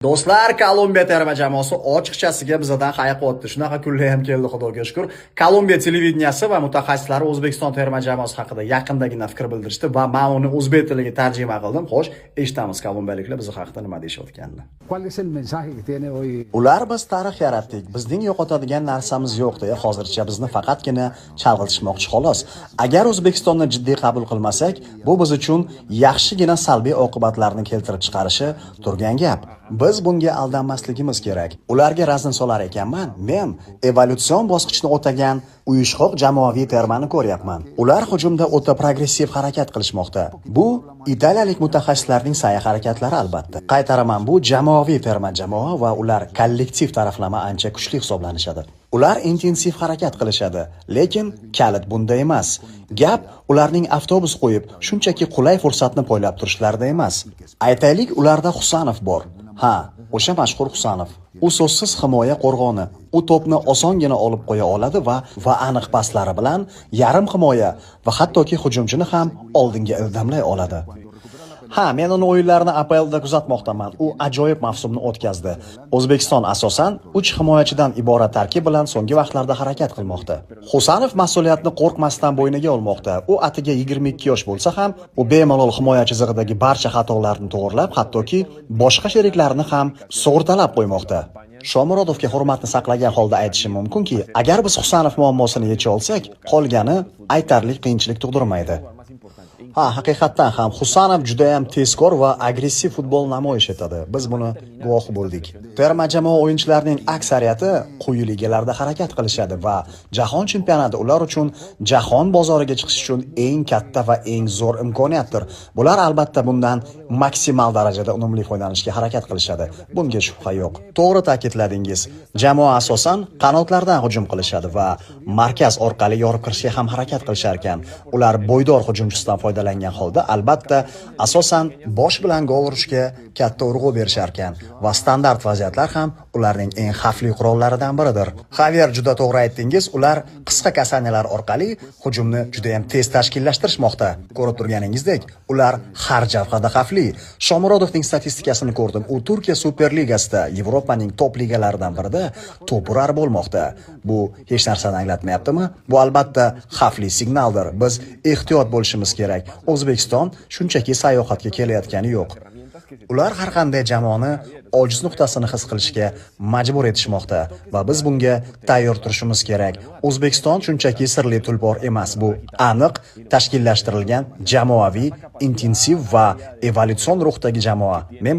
Do'stlar, Kolumbiya terma jamoasi ochiqchasiga bizdan hayiqib o'tdi. Shunaqa kunlar ham keldi, Xudoga shukr. Kolumbiya televideniyasi va mutaxassislari O'zbekiston terma jamoasi haqida yaqindagina fikr bildirishdi va men uni o'zbek tiliga tarjima qildim. Xo'sh, eshitamiz kolumbiyaliklar biz haqida nima deyishayotganini. Ular biz tarix yaratdik. Bizning yo'qotadigan narsamiz yo'q deya hozircha bizni faqatgina chalg'itishmoqchi xolos. Agar O'zbekistonni jiddiy qabul qilmasak, bu biz uchun yaxshigina salbiy oqibatlarni keltirib chiqarishi turgan gap. Biz bunga aldanmasligimiz kerak. Ularga razn solar ekanman. Men evolyutsion bosqichni o'tagan uyushqoq jamoaviy termani ko'ryapman. Ular hujumda o'ta progressiv harakat qilishmoqda. Bu italiyalik mutaxassislarning sa'y-harakatlari albatta. Qaytaraman, bu jamoaviy terma jamoa va ular kollektiv taraflama ancha kuchli hisoblanishadi. Ular intensiv harakat qilishadi, lekin kalit bunda emas. Gap ularning avtobus qo'yib, shunchaki qulay fursatni poylab turishlarida emas. Aytaylik, ularda Husanov bor. Ha, o'sha mashhur Husanov. U so'zsiz himoya qo'rg'oni. U to'pni osongina olib qo'ya oladi va aniq paslari bilan yarim himoya va hattoki hujumchini ham oldinga ildamlay oladi. Ha, men uni o'yinlarini APLda kuzatmoqdaman. U ajoyib mavsumni o'tkazdi. O'zbekiston asosan 3 himoyachidan iborat tarkib bilan so'nggi vaqtlarda harakat qilmoqda. Husanov mas'uliyatni qo'rqmasdan bo'yniga olmoqda. U atiga 22 yosh bo'lsa ham, u bemalol himoya chizig'idagi barcha xatolarni to'g'rilab, hattoki boshqa sheriklarini ham sug'urtalab qo'ymoqda. Shomurodovga hurmatni saqlagan holda aytishim mumkinki, agar biz Husanov muammosini yecha olsak, qolgani aytarli qiyinchilik tug'dirmaydi. Ha, haqiqatdan ham Husanov juda ham tezkor va agressiv futbol namoyish etadi. Biz buni guvohi bo'ldik. Terma jamoa o'yinchilarining aksariyati quyi ligalarda harakat qilishadi va jahon chempionati ular uchun jahon bozoriga chiqish uchun eng katta va eng zo'r imkoniyatdir. Bular albatta bundan maksimal darajada unumli foydalanishga harakat qilishadi. Bunga shubha yo'q. To'g'ri ta'kidladingiz. Jamoa asosan qanotlardan hujum qilishadi va markaz orqali yorib kirishga ham harakat qilishar ekan. Ular bo'ydor hujumchisidan foydalangan holda albatta asosan bosh bilan gol urishga katta urg'u berishar ekan va standart vaziyatlar ham ularning eng xavfli qurollaridan biridir. Xavier, juda to'g'ri aytdingiz, ular qisqa kasaniyalar orqali hujumni juda ham tez tashkillashtirishmoqda. Ko'rib turganingizdek, ular har jabhada xavfli. Shomurodovning statistikasini ko'rdim. U Turkiya Superligasida, Yevropaning top ligalaridan birida to'p urar bo'lmoqda. Bu hech narsani anglatmayaptimi? Bu albatta xavfli signaldir. Biz ehtiyot bo'lishimiz kerak. O'zbekiston shunchaki sayohatga kelayotgani yo'q. Ular har qanday jamoani ojiz nuqtasini his qilishga majbur etishmoqda va biz bunga tayyor turishimiz kerak. O'zbekiston shunchaki sirli tulpor emas, bu aniq tashkillashtirilgan jamoaviy, intensiv va evolyutsion ruhdagi jamoa. Men